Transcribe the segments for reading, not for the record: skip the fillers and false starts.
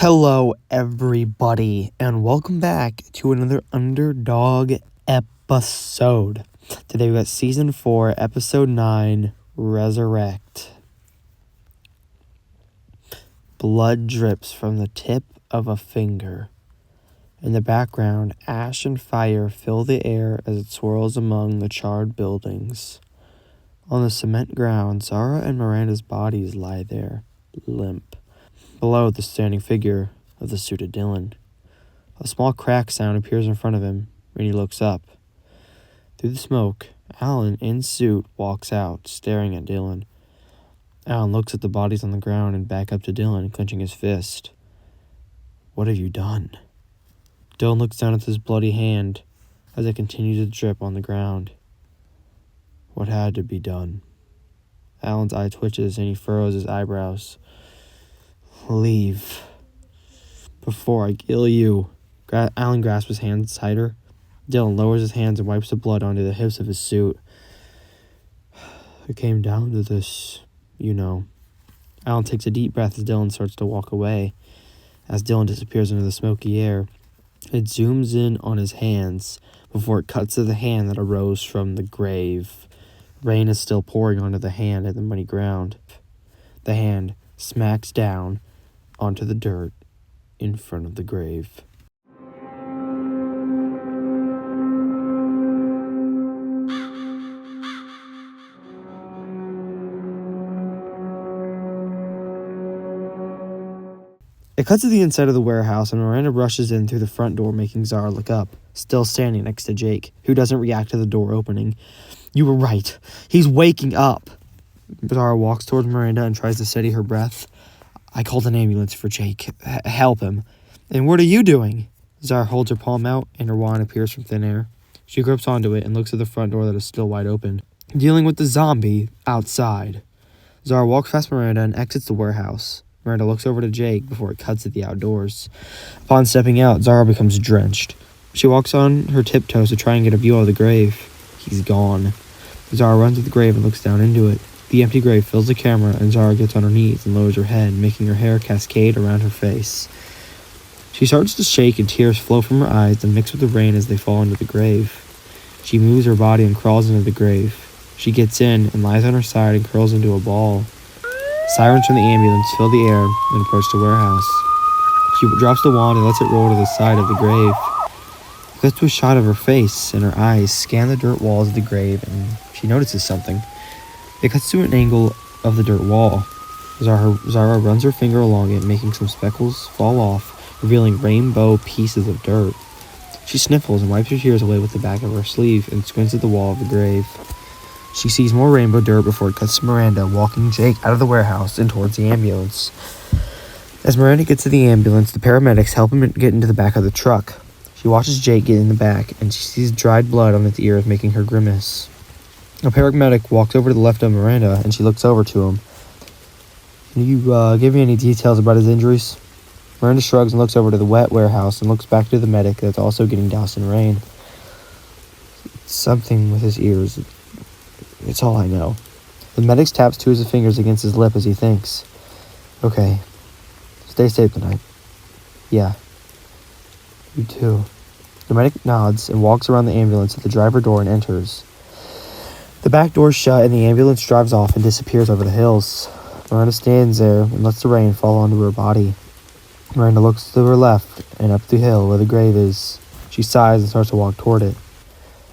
Hello, everybody, and welcome back to another Underdog episode. Today we got Season 4, Episode 9, Resurrect. Blood drips from the tip of a finger. In the background, ash and fire fill the air as it swirls among the charred buildings. On the cement ground, Zara and Miranda's bodies lie there, limp. Below the standing figure of the suited Dylan. A small crack sound appears in front of him, and he looks up. Through the smoke, Alan, in suit, walks out, staring at Dylan. Alan looks at the bodies on the ground and back up to Dylan, clenching his fist. "What have you done?" Dylan looks down at his bloody hand as it continues to drip on the ground. "What had to be done?" Alan's eye twitches and he furrows his eyebrows. "Leave. Before I kill you." Alan grasps his hands tighter. Dylan lowers his hands and wipes the blood onto the hips of his suit. "It came down to this, you know." Alan takes a deep breath as Dylan starts to walk away. As Dylan disappears into the smoky air, it zooms in on his hands before it cuts to the hand that arose from the grave. Rain is still pouring onto the hand and the muddy ground. The hand smacks down onto the dirt in front of the grave. It cuts to the inside of the warehouse, and Miranda rushes in through the front door, making Zara look up, still standing next to Jake, who doesn't react to the door opening. "You were right. He's waking up." Zara walks towards Miranda and tries to steady her breath. "I called an ambulance for Jake. Help him." "And what are you doing?" Zara holds her palm out, and her wand appears from thin air. She grips onto it and looks at the front door that is still wide open. "Dealing with the zombie outside." Zara walks past Miranda and exits the warehouse. Miranda looks over to Jake before it cuts to the outdoors. Upon stepping out, Zara becomes drenched. She walks on her tiptoes to try and get a view of the grave. He's gone. Zara runs to the grave and looks down into it. The empty grave fills the camera, and Zara gets on her knees and lowers her head, making her hair cascade around her face. She starts to shake, and tears flow from her eyes and mix with the rain as they fall into the grave. She moves her body and crawls into the grave. She gets in and lies on her side and curls into a ball. Sirens from the ambulance fill the air and approach the warehouse. She drops the wand and lets it roll to the side of the grave. It cuts to a shot of her face, and her eyes scan the dirt walls of the grave, and she notices something. It cuts to an angle of the dirt wall. Zara runs her finger along it, making some speckles fall off, revealing rainbow pieces of dirt. She sniffles and wipes her tears away with the back of her sleeve and squints at the wall of the grave. She sees more rainbow dirt before it cuts to Miranda walking Jake out of the warehouse and towards the ambulance. As Miranda gets to the ambulance, the paramedics help him get into the back of the truck. She watches Jake get in the back, and she sees dried blood on its ears, making her grimace. A paramedic walks over to the left of Miranda, and she looks over to him. "Can you give me any details about his injuries?" Miranda shrugs and looks over to the wet warehouse and looks back to the medic that's also getting doused in rain. "Something with his ears. It's all I know." The medic taps two of his fingers against his lip as he thinks. "Okay. Stay safe tonight." "Yeah. You too." The medic nods and walks around the ambulance to the driver door and enters. The back door's shut and the ambulance drives off and disappears over the hills. Miranda stands there and lets the rain fall onto her body. Miranda looks to her left and up the hill where the grave is. She sighs and starts to walk toward it.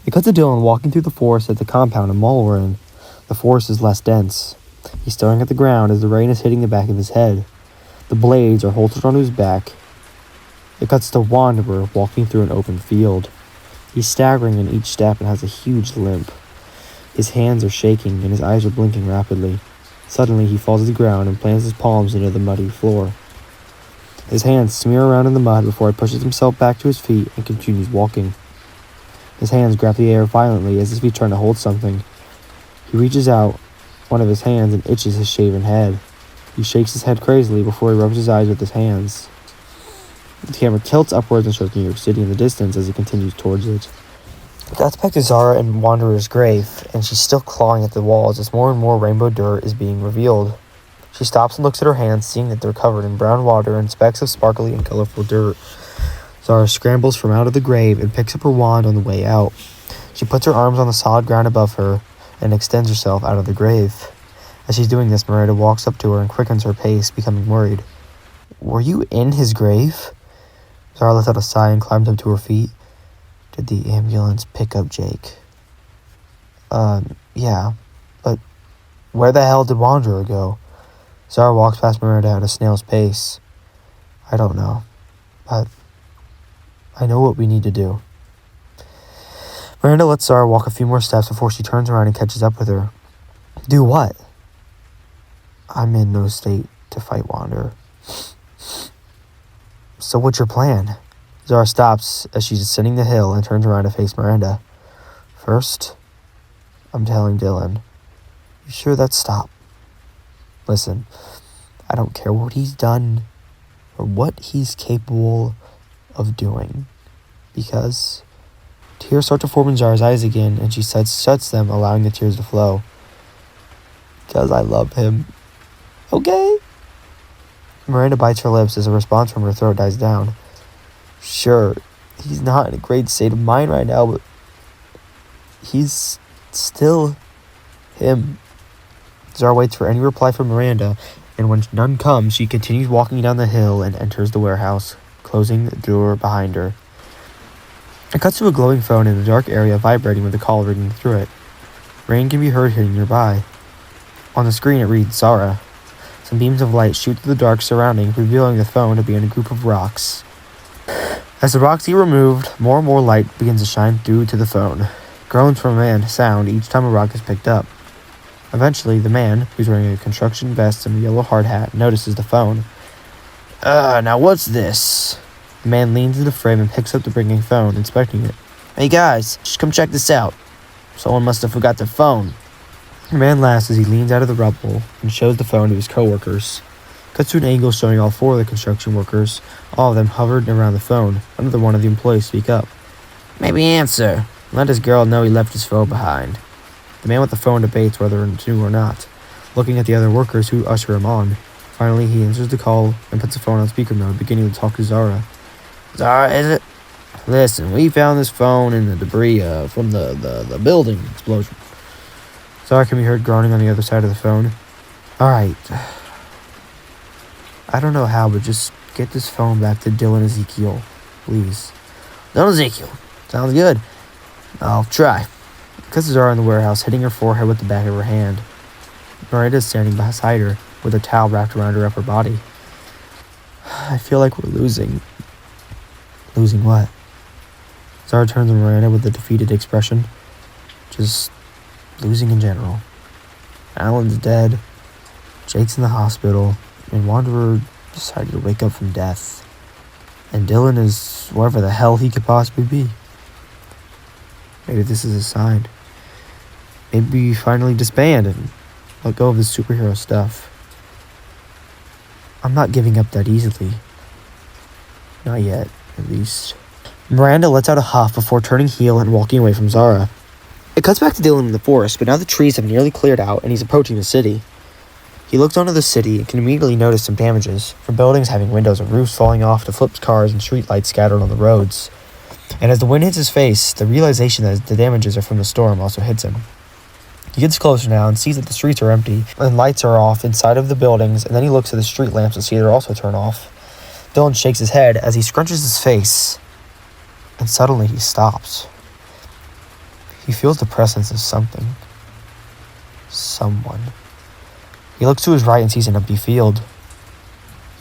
It cuts to Dylan walking through the forest at the compound and mall we're in. The forest is less dense. He's staring at the ground as the rain is hitting the back of his head. The blades are holstered onto his back. It cuts to Wanderer walking through an open field. He's staggering in each step and has a huge limp. His hands are shaking and his eyes are blinking rapidly. Suddenly he falls to the ground and plants his palms into the muddy floor. His hands smear around in the mud before he pushes himself back to his feet and continues walking. His hands grab the air violently as if he's trying to hold something. He reaches out one of his hands and itches his shaven head. He shakes his head crazily before he rubs his eyes with his hands. The camera tilts upwards and shows New York City in the distance as he continues towards it. That's back to Zara and Wanderer's grave, and she's still clawing at the walls as more and more rainbow dirt is being revealed. She stops and looks at her hands, seeing that they're covered in brown water and specks of sparkly and colorful dirt. Zara scrambles from out of the grave and picks up her wand on the way out. She puts her arms on the solid ground above her and extends herself out of the grave. As she's doing this, Miranda walks up to her and quickens her pace, becoming worried. "Were you in his grave?" Zara lets out a sigh and climbs up to her feet. "Did the ambulance pick up Jake?" Yeah, but where the hell did Wanderer go?" Zara walks past Miranda at a snail's pace. "I don't know, but I know what we need to do." Miranda lets Zara walk a few more steps before she turns around and catches up with her. "Do what?" "I'm in no state to fight Wanderer." "So what's your plan?" Zara stops as she's ascending the hill and turns around to face Miranda. "First, I'm telling Dylan." "You sure that's stop?" "Listen, I don't care what he's done or what he's capable of doing, because..." Tears start to form in Zara's eyes again, and she shuts them, allowing the tears to flow. "Because I love him. Okay?" Miranda bites her lips as a response from her throat dies down. "Sure, he's not in a great state of mind right now, but he's still him." Zara waits for any reply from Miranda, and when none comes, she continues walking down the hill and enters the warehouse, closing the door behind her. It cuts to a glowing phone in a dark area vibrating with a call ringing through it. Rain can be heard hitting nearby. On the screen it reads Zara. Some beams of light shoot through the dark surroundings, revealing the phone to be in a group of rocks. As the rocks get removed, more and more light begins to shine through to the phone. Groans from a man sound each time a rock is picked up. Eventually, the man, who's wearing a construction vest and a yellow hard hat, notices the phone. Now what's this?" The man leans into the frame and picks up the ringing phone, inspecting it. "Hey guys, just come check this out. Someone must have forgot their phone." The man laughs as he leans out of the rubble and shows the phone to his co-workers. Cuts to an angle showing all four of the construction workers, all of them hovered around the phone. Another one of the employees speak up. "Maybe answer. Let this girl know he left his phone behind." The man with the phone debates whether to or not, looking at the other workers who usher him on. Finally, he answers the call and puts the phone on speaker mode, beginning to talk to Zara. "Zara, is it? Listen, we found this phone in the debris from the building explosion." Zara can be heard groaning on the other side of the phone. "All right. I don't know how, but just get this phone back to Dylan Ezekiel, please." "Dylan Ezekiel. Sounds good. I'll try." Because Zara in the warehouse, hitting her forehead with the back of her hand. Miranda is standing beside her, with a towel wrapped around her upper body. "I feel like we're losing." "Losing what?" Zara turns to Miranda with a defeated expression. "Just losing in general. Alan's dead, Jake's in the hospital, and Wanderer decided to wake up from death. And Dylan is wherever the hell he could possibly be. Maybe this is a sign. Maybe we finally disband and let go of this superhero stuff. I'm not giving up that easily. Not yet, at least." Miranda lets out a huff before turning heel and walking away from Zara. It cuts back to Dylan in the forest, but now the trees have nearly cleared out and he's approaching the city. He looks onto the city and can immediately notice some damages, from buildings having windows and roofs falling off to flipped cars and streetlights scattered on the roads. And as the wind hits his face, the realization that the damages are from the storm also hits him. He gets closer now and sees that the streets are empty and lights are off inside of the buildings, and then he looks at the street lamps and sees they're also turned off. Dylan shakes his head as he scrunches his face, and suddenly he stops. He feels the presence of something. Someone. He looks to his right and sees an empty field.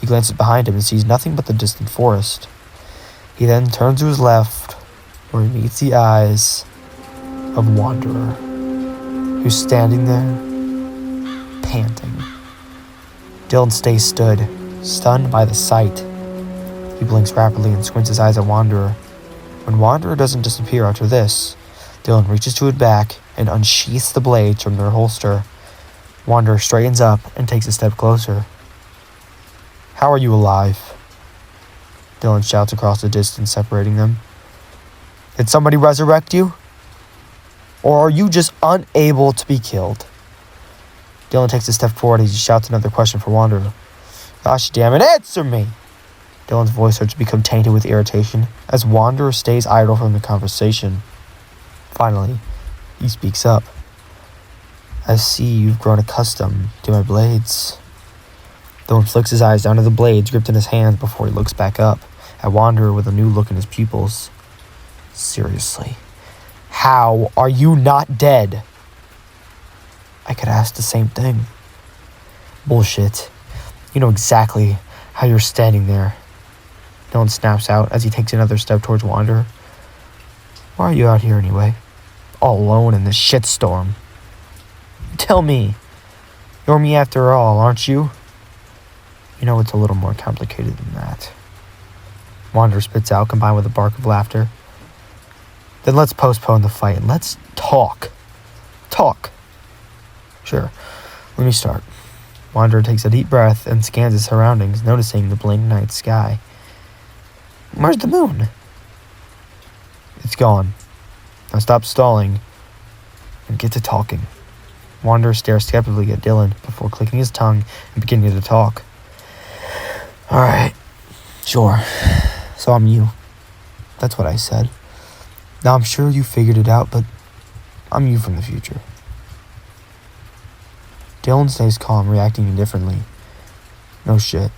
He glances behind him and sees nothing but the distant forest. He then turns to his left, where he meets the eyes of Wanderer, who's standing there, panting. Dylan stays stood, stunned by the sight. He blinks rapidly and squints his eyes at Wanderer. When Wanderer doesn't disappear after this, Dylan reaches to his back and unsheaths the blades from their holster. Wanderer straightens up and takes a step closer. "How are you alive?" Dylan shouts across the distance separating them. "Did somebody resurrect you? Or are you just unable to be killed?" Dylan takes a step forward as he shouts another question for Wanderer. Gosh damn it, answer me! Dylan's voice starts to become tainted with irritation as Wanderer stays idle from the conversation. Finally, he speaks up. I see you've grown accustomed to my blades. Dylan flicks his eyes down to the blades gripped in his hands before he looks back up at Wanderer with a new look in his pupils. Seriously, how are you not dead? I could ask the same thing. Bullshit. You know exactly how you're standing there. Dylan snaps out as he takes another step towards Wanderer. Why are you out here anyway? All alone in this shitstorm. Tell me. You're me after all, aren't you? You know it's a little more complicated than that. Wanderer spits out, combined with a bark of laughter. Then let's postpone the fight and let's talk. Talk. Sure. Let me start. Wanderer takes a deep breath and scans his surroundings, noticing the blank night sky. Where's the moon? It's gone. Now stop stalling and get to talking. Wanderer stares skeptically at Dylan before clicking his tongue and beginning to talk. Alright. Sure. So I'm you. That's what I said. Now I'm sure you figured it out, but I'm you from the future. Dylan stays calm, reacting indifferently. No shit.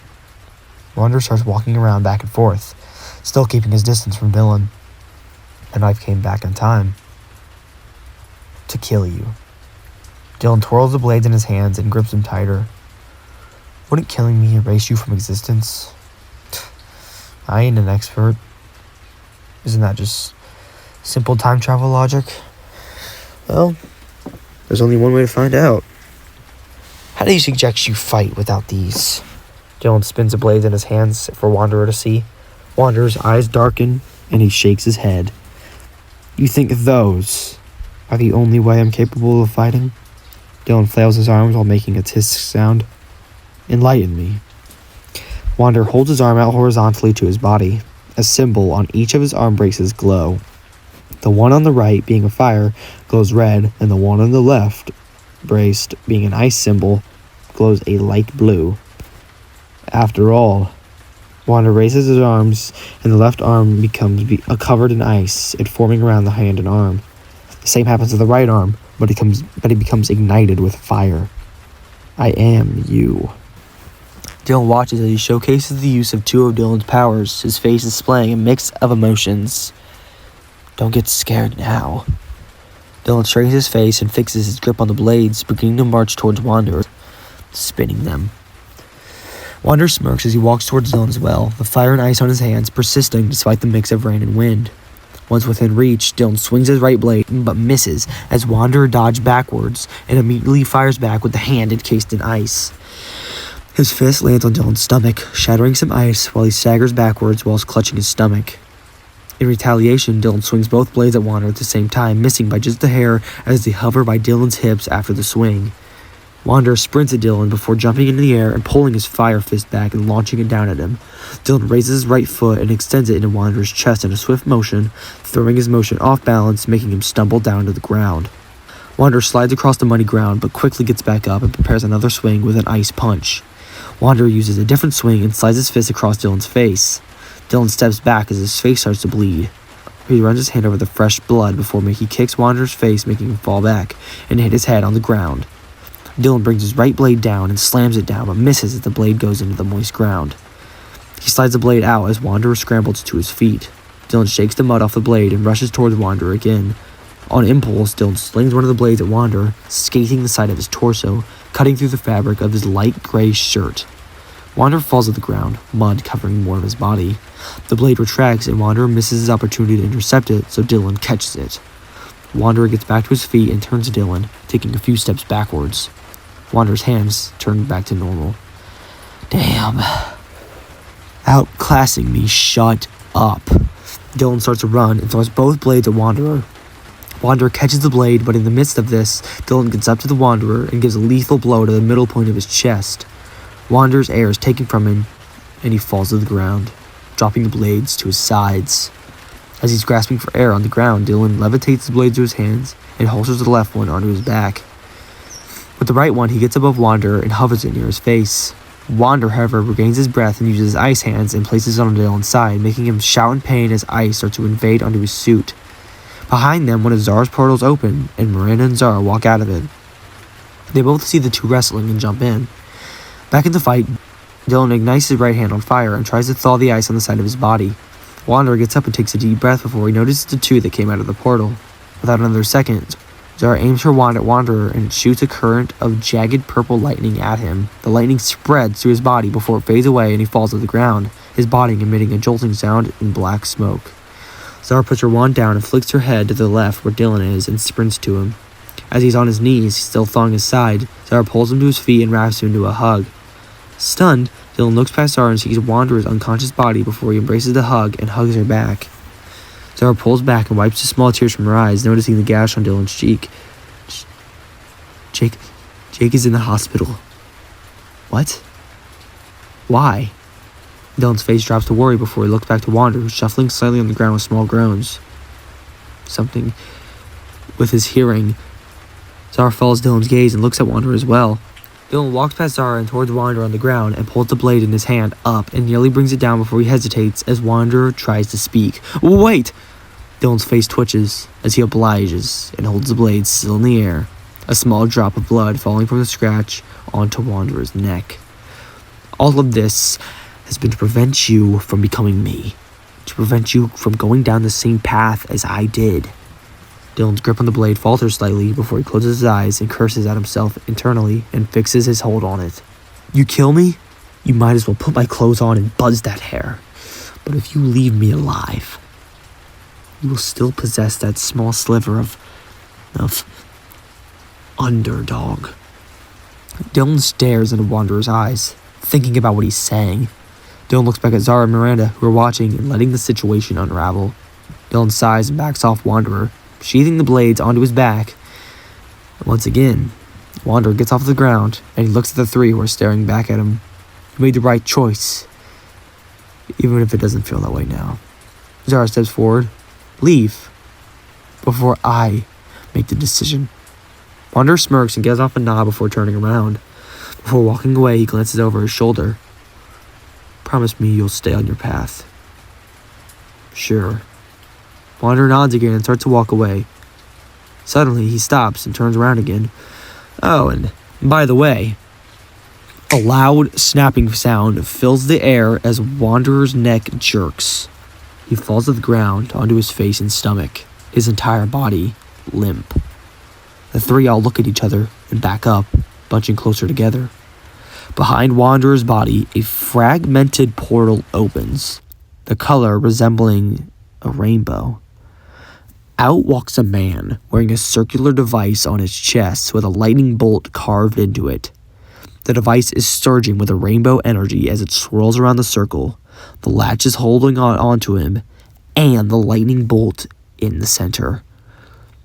Wanderer starts walking around back and forth, still keeping his distance from Dylan. The knife came back in time to kill you. Dylan twirls the blades in his hands and grips them tighter. Wouldn't killing me erase you from existence? I ain't an expert. Isn't that just simple time travel logic? Well, there's only one way to find out. How do you suggest you fight without these? Dylan spins the blades in his hands for Wanderer to see. Wanderer's eyes darken and he shakes his head. You think those are the only way I'm capable of fighting? Dylan flails his arms while making a tisk sound. Enlighten me. Wanderer holds his arm out horizontally to his body. A symbol on each of his arm braces glow. The one on the right, being a fire, glows red, and the one on the left, braced, being an ice symbol, glows a light blue. After all, Wanderer raises his arms, and the left arm becomes covered in ice, it forming around the hand and arm. The same happens to the right arm, but it becomes ignited with fire. I am you. Dylan watches as he showcases the use of two of Dylan's powers, his face displaying a mix of emotions. Don't get scared now. Dylan straightens his face and fixes his grip on the blades, beginning to march towards Wanderer, spinning them. Wanderer smirks as he walks towards Dylan as well, the fire and ice on his hands persisting despite the mix of rain and wind. Once within reach, Dylan swings his right blade, but misses as Wanderer dodges backwards and immediately fires back with the hand encased in ice. His fist lands on Dylan's stomach, shattering some ice while he staggers backwards whilst clutching his stomach. In retaliation, Dylan swings both blades at Wanderer at the same time, missing by just a hair as they hover by Dylan's hips after the swing. Wanderer sprints at Dylan before jumping into the air and pulling his fire fist back and launching it down at him. Dylan raises his right foot and extends it into Wanderer's chest in a swift motion, throwing his motion off balance, making him stumble down to the ground. Wanderer slides across the muddy ground, but quickly gets back up and prepares another swing with an ice punch. Wanderer uses a different swing and slides his fist across Dylan's face. Dylan steps back as his face starts to bleed. He runs his hand over the fresh blood before he kicks Wanderer's face, making him fall back and hit his head on the ground. Dylan brings his right blade down and slams it down, but misses as the blade goes into the moist ground. He slides the blade out as Wanderer scrambles to his feet. Dylan shakes the mud off the blade and rushes towards Wanderer again. On impulse, Dylan slings one of the blades at Wanderer, scathing the side of his torso, cutting through the fabric of his light gray shirt. Wanderer falls to the ground, mud covering more of his body. The blade retracts and Wanderer misses his opportunity to intercept it, so Dylan catches it. Wanderer gets back to his feet and turns to Dylan, taking a few steps backwards. Wanderer's hands turn back to normal. Damn. Outclassing me, shut up. Dylan starts to run and throws both blades at Wanderer. Wanderer catches the blade, but in the midst of this, Dylan gets up to the Wanderer and gives a lethal blow to the middle point of his chest. Wanderer's air is taken from him, and he falls to the ground, dropping the blades to his sides. As he's grasping for air on the ground, Dylan levitates the blades to his hands and holsters the left one onto his back. With the right one, he gets above Wanderer and hovers it near his face. Wanderer, however, regains his breath and uses his ice hands and places it on Dylan's side, making him shout in pain as ice starts to invade onto his suit. Behind them, one of Zara's portals open, and Miranda and Zara walk out of it. They both see the two wrestling and jump in. Back in the fight, Dylan ignites his right hand on fire and tries to thaw the ice on the side of his body. Wanderer gets up and takes a deep breath before he notices the two that came out of the portal. Without another second, Zara aims her wand at Wanderer and shoots a current of jagged purple lightning at him. The lightning spreads through his body before it fades away and he falls to the ground, his body emitting a jolting sound in black smoke. Zara puts her wand down and flicks her head to the left where Dylan is and sprints to him. As he's on his knees, still thawing his side, Zara pulls him to his feet and wraps him into a hug. Stunned, Dylan looks past Zara and sees Wanderer's unconscious body before he embraces the hug and hugs her back. Zara pulls back and wipes the small tears from her eyes, noticing the gash on Dylan's cheek. Jake is in the hospital. What? Why? Dylan's face drops to worry before he looks back to Wanderer, who's shuffling slightly on the ground with small groans. Something with his hearing. Zara follows Dylan's gaze and looks at Wanderer as well. Dylan walks past Zara and towards Wanderer on the ground and pulls the blade in his hand up and nearly brings it down before he hesitates as Wanderer tries to speak. Wait! Dylan's face twitches as he obliges and holds the blade still in the air, a small drop of blood falling from the scratch onto Wanderer's neck. All of this has been to prevent you from becoming me, to prevent you from going down the same path as I did. Dylan's grip on the blade falters slightly before he closes his eyes and curses at himself internally and fixes his hold on it. You kill me? You might as well put my clothes on and buzz that hair. But if you leave me alive, you will still possess that small sliver of underdog. Dylan stares into Wanderer's eyes, thinking about what he's saying. Dylan looks back at Zara and Miranda, who are watching and letting the situation unravel. Dylan sighs and backs off Wanderer, sheathing the blades onto his back. And once again, Wanderer gets off the ground, and he looks at the three who are staring back at him. You made the right choice, even if it doesn't feel that way now. Zara steps forward. Leave, before I make the decision. Wanderer smirks and gives off a nod before turning around. Before walking away, he glances over his shoulder. Promise me you'll stay on your path. Sure. Wanderer nods again and starts to walk away. Suddenly, he stops and turns around again. Oh, and by the way, a loud snapping sound fills the air as Wanderer's neck jerks. He falls to the ground onto his face and stomach, his entire body limp. The three all look at each other and back up, bunching closer together. Behind Wanderer's body, a fragmented portal opens, the color resembling a rainbow. Out walks a man wearing a circular device on his chest with a lightning bolt carved into it. The device is surging with a rainbow energy as it swirls around the circle. The latch is holding onto him, and the lightning bolt in the center.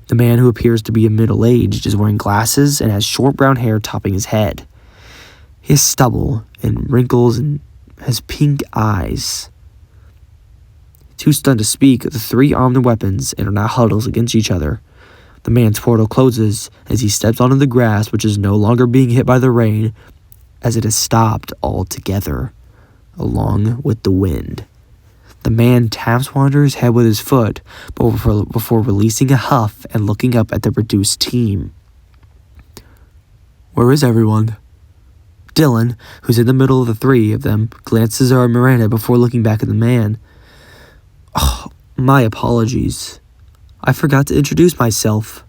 The man, who appears to be middle-aged, is wearing glasses and has short brown hair topping his head. He has stubble and wrinkles and has pink eyes. Too stunned to speak, the three arm their weapons and are now huddled against each other. The man's portal closes as he steps onto the grass, which is no longer being hit by the rain, as it has stopped altogether, along with the wind. The man taps Wanderer's head with his foot before releasing a huff and looking up at the reduced team. Where is everyone? Dylan, who's in the middle of the three of them, glances at Miranda before looking back at the man. Oh, my apologies. I forgot to introduce myself.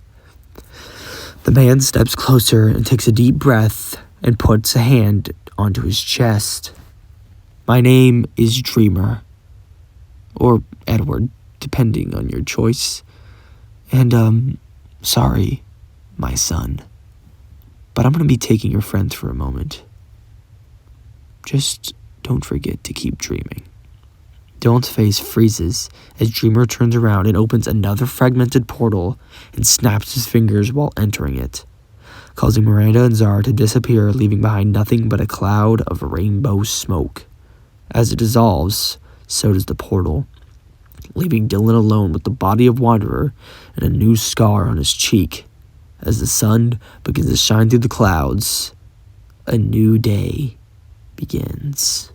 The man steps closer and takes a deep breath and puts a hand onto his chest. My name is Dreamer. Or Edward, depending on your choice. And, sorry, my son. But I'm going to be taking your friends for a moment. Just don't forget to keep dreaming. Dylan's face freezes as Dreamer turns around and opens another fragmented portal and snaps his fingers while entering it, causing Miranda and Zara to disappear, leaving behind nothing but a cloud of rainbow smoke. As it dissolves, so does the portal, leaving Dylan alone with the body of Wanderer and a new scar on his cheek, As the sun begins to shine through the clouds, a new day begins.